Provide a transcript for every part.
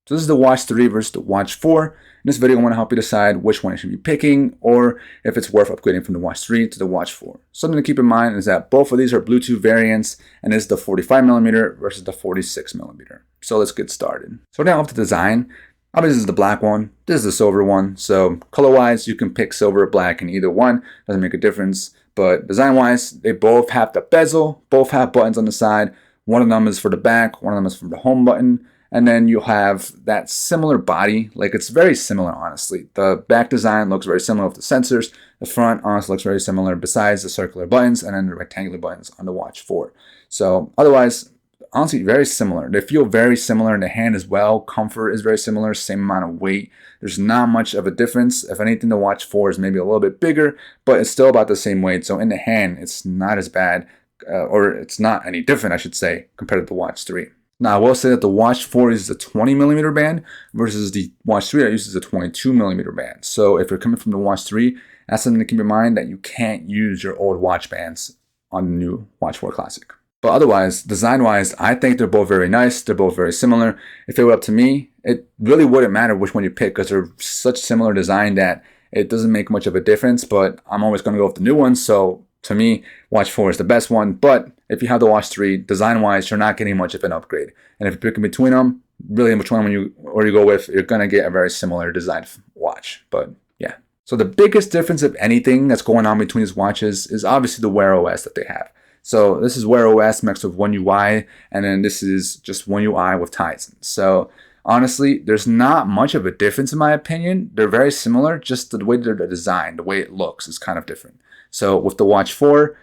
So this is the Watch 3 versus the Watch 4. In this video, I want to help you decide which one you should be picking or if it's worth upgrading from the Watch 3 to the Watch 4. Something to keep in mind is that both of these are Bluetooth variants, and this is the 45mm versus the 46mm. So let's get started. So now off the design, obviously this is the black one, this is the silver one. So color-wise, you can pick silver or black in either one, doesn't make a difference. But design-wise, they both have the bezel, both have buttons on the side. One of them is for the back, one of them is for the home button. And then you have that similar body, like it's very similar, honestly. The back design looks very similar with the sensors. The front honestly looks very similar besides the circular buttons and then the rectangular buttons on the Watch 4. So otherwise, honestly, very similar. They feel very similar in the hand as well. Comfort is very similar, same amount of weight. There's not much of a difference. If anything, the Watch 4 is maybe a little bit bigger, but it's still about the same weight. So in the hand, it's not as bad, or it's not any different, I should say, compared to the Watch 3. Now, I will say that the Watch 4 uses a 20mm band versus the Watch 3 that uses a 22mm band. So if you're coming from the Watch 3, that's something to keep in mind, that you can't use your old watch bands on the new Watch 4 Classic. But otherwise, design-wise, I think they're both very nice. They're both very similar. If it were up to me, it really wouldn't matter which one you pick because they're such similar design that it doesn't make much of a difference. But I'm always going to go with the new one. So to me, Watch 4 is the best one. But if you have the Watch 3, design-wise, you're not getting much of an upgrade. And if you're picking between them, really which one you go with, you're going to get a very similar design watch. But yeah. So the biggest difference, if anything, that's going on between these watches is obviously the Wear OS that they have. So this is Wear OS mixed with One UI, and then this is just One UI with Tizen. So honestly, there's not much of a difference in my opinion. They're very similar, just the way they're designed, the way it looks is kind of different. So with the Watch 4,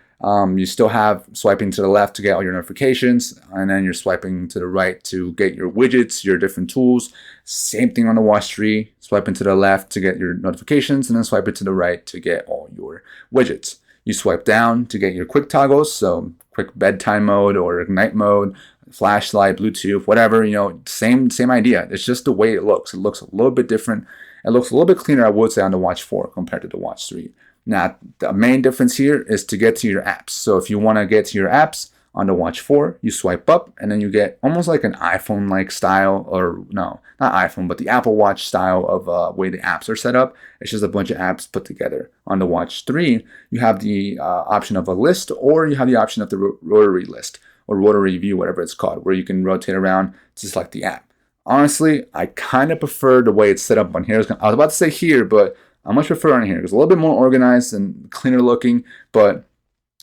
you still have swiping to the left to get all your notifications, and then you're swiping to the right to get your widgets, your different tools. Same thing on the Watch 3, swiping to the left to get your notifications, and then swiping to the right to get all your widgets. You swipe down to get your quick toggles, so quick bedtime mode or night mode, flashlight, Bluetooth, whatever, same idea. It's just the way it looks. It looks a little bit different. It looks a little bit cleaner, I would say, on the Watch 4 compared to the Watch 3. Now, the main difference here is to get to your apps. So if you want to get to your apps on the Watch 4, you swipe up and then you get almost like an iPhone-like style, or no, not iPhone, but the Apple Watch style of way the apps are set up. It's just a bunch of apps put together. On the Watch 3, you have the option of a list, or you have the option of the rotary list or rotary view, whatever it's called, where you can rotate around to select the app. Honestly, I kind of prefer the way it's set up on here. I was about to say here, but I much prefer on here. It's a little bit more organized and cleaner looking, but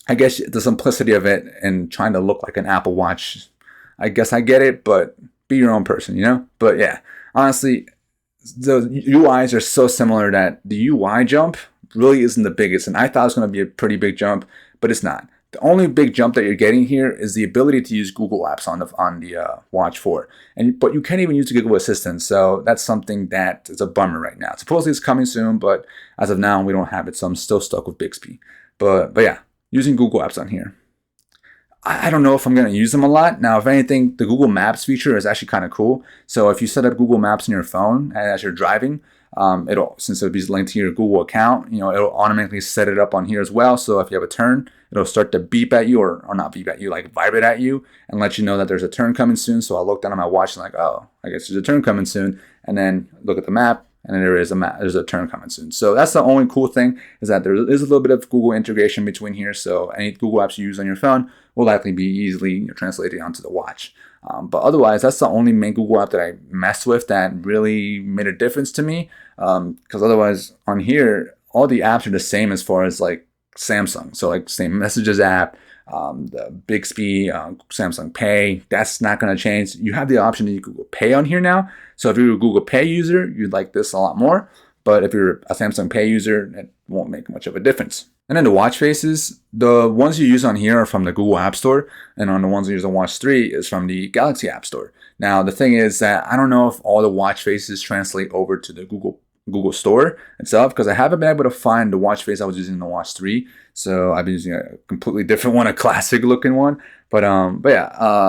I guess the simplicity of it and trying to look like an Apple Watch, I guess I get it, but be your own person, But yeah, honestly, the UIs are so similar that the UI jump really isn't the biggest, and I thought it was going to be a pretty big jump, but it's not. The only big jump that you're getting here is the ability to use Google Apps on the Watch 4. But you can't even use the Google Assistant, so that's something that is a bummer right now. Supposedly it's coming soon, but as of now, we don't have it, so I'm still stuck with Bixby. But yeah, using Google Apps on here. I don't know if I'm going to use them a lot. Now, if anything, the Google Maps feature is actually kind of cool. So if you set up Google Maps in your phone as you're driving, since it'll be linked to your Google account, it'll automatically set it up on here as well. So if you have a turn, it'll start to beep at you, or not beep at you, like vibrate at you and let you know that there's a turn coming soon. So I'll look down at my watch and like, oh, I guess there's a turn coming soon. And then look at the map, and then there's a turn coming soon. So that's the only cool thing, is that there is a little bit of Google integration between here. So any Google apps you use on your phone will likely be easily translated onto the watch. But otherwise, that's the only main Google app that I messed with that really made a difference to me. Because otherwise, on here, all the apps are the same as far as like Samsung. So like same Messages app, the Bixby, Samsung Pay, that's not going to change. You have the option to use Google Pay on here now. So if you're a Google Pay user, you'd like this a lot more. But if you're a Samsung Pay user, it won't make much of a difference. And then the watch faces, the ones you use on here are from the Google App Store, and on the ones you use on Watch 3 is from the Galaxy App Store. Now, the thing is that I don't know if all the watch faces translate over to the Google Store itself, because I haven't been able to find the watch face I was using in the Watch 3. So I've been using a completely different one, a classic looking one. But yeah,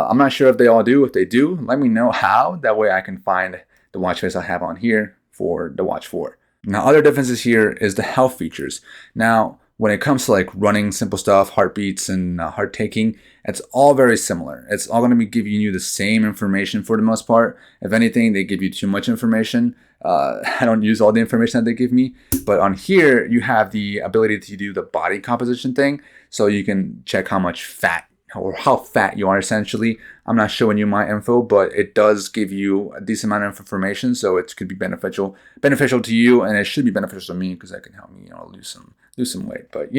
I'm not sure if they all do. If they do, let me know how. That way I can find the watch face I have on here for the Watch 4. Now, other differences here is the health features. Now, when it comes to like running simple stuff, heartbeats and heart taking, it's all very similar. It's all going to be giving you the same information for the most part. If anything, they give you too much information. I don't use all the information that they give me, but on here you have the ability to do the body composition thing, so you can check how much fat or how fat you are essentially. I'm not showing you my info, but it does give you a decent amount of information, so it could be beneficial to you, and it should be beneficial to me because that can help me, lose some weight. But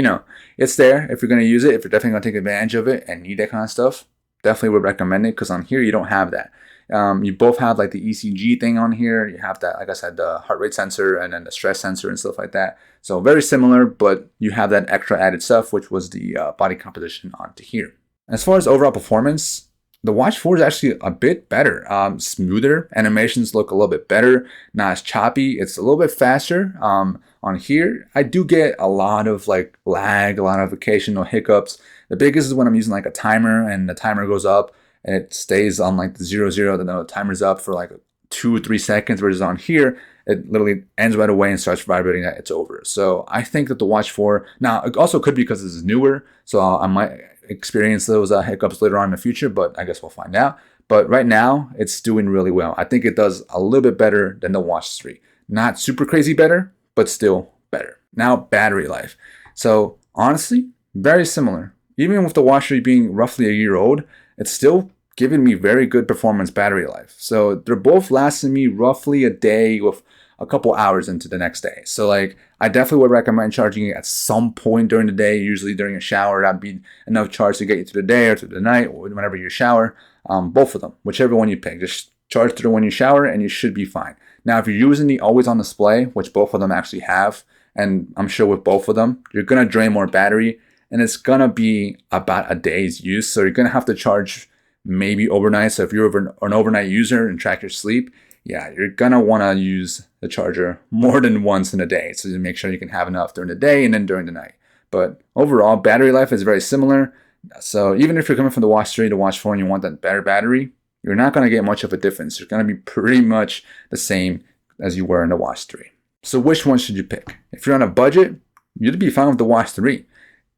it's there if you're going to use it. If you're definitely going to take advantage of it and need that kind of stuff, definitely would recommend it, because on here you don't have that. You both have like the ECG thing on here. You have that, like I said, the heart rate sensor and then the stress sensor and stuff like that. So very similar, but you have that extra added stuff, which was the body composition onto here. As far as overall performance, the Watch 4 is actually a bit better, smoother. Animations look a little bit better, not as choppy. It's a little bit faster. On here, I do get a lot of like lag, a lot of occasional hiccups. The biggest is when I'm using like a timer and the timer goes up and it stays on like the 0, then the timer's up for like 2 or 3 seconds, whereas on here, it literally ends right away and starts vibrating that it's over. So I think that the Watch 4, now it also could be because this is newer, so I might experience those hiccups later on in the future, but I guess we'll find out. But right now, it's doing really well. I think it does a little bit better than the Watch 3. Not super crazy better, but still better. Now, battery life. So honestly, very similar. Even with the Watch 3 being roughly a year old, it's still giving me very good performance battery life. So they're both lasting me roughly a day with a couple hours into the next day. So like, I definitely would recommend charging it at some point during the day, usually during a shower. That'd be enough charge to get you to the day or to the night, or whenever you shower. Both of them, whichever one you pick, just charge through when you shower and you should be fine. Now, if you're using the always on display, which both of them actually have, and I'm sure with both of them, you're gonna drain more battery, and it's gonna be about a day's use. So you're gonna have to charge maybe overnight. So if you're an overnight user and track your sleep, yeah, you're gonna wanna use the charger more than once in a day. So you make sure you can have enough during the day and then during the night. But overall, battery life is very similar. So even if you're coming from the Watch 3 to Watch 4 and you want that better battery, you're not gonna get much of a difference. You're gonna be pretty much the same as you were in the Watch 3. So which one should you pick? If you're on a budget, you'd be fine with the Watch 3.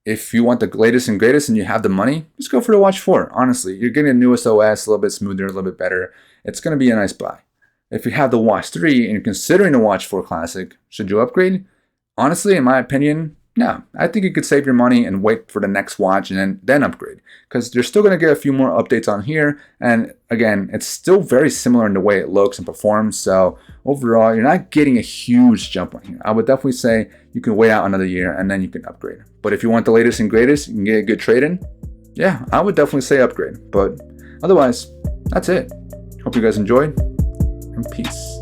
If you want the latest and greatest and you have the money, just go for the Watch 4. Honestly, you're getting the newest OS, a little bit smoother, a little bit better. It's gonna be a nice buy. If you have the Watch 3 and you're considering the Watch 4 Classic, should you upgrade? Honestly, in my opinion, no. I think you could save your money and wait for the next watch and then upgrade, because you're still going to get a few more updates on here. And again, it's still very similar in the way it looks and performs. So overall, you're not getting a huge jump on here. I would definitely say you can wait out another year and then you can upgrade. But if you want the latest and greatest, you can get a good trade-in. Yeah, I would definitely say upgrade. But otherwise, that's it. Hope you guys enjoyed, and peace.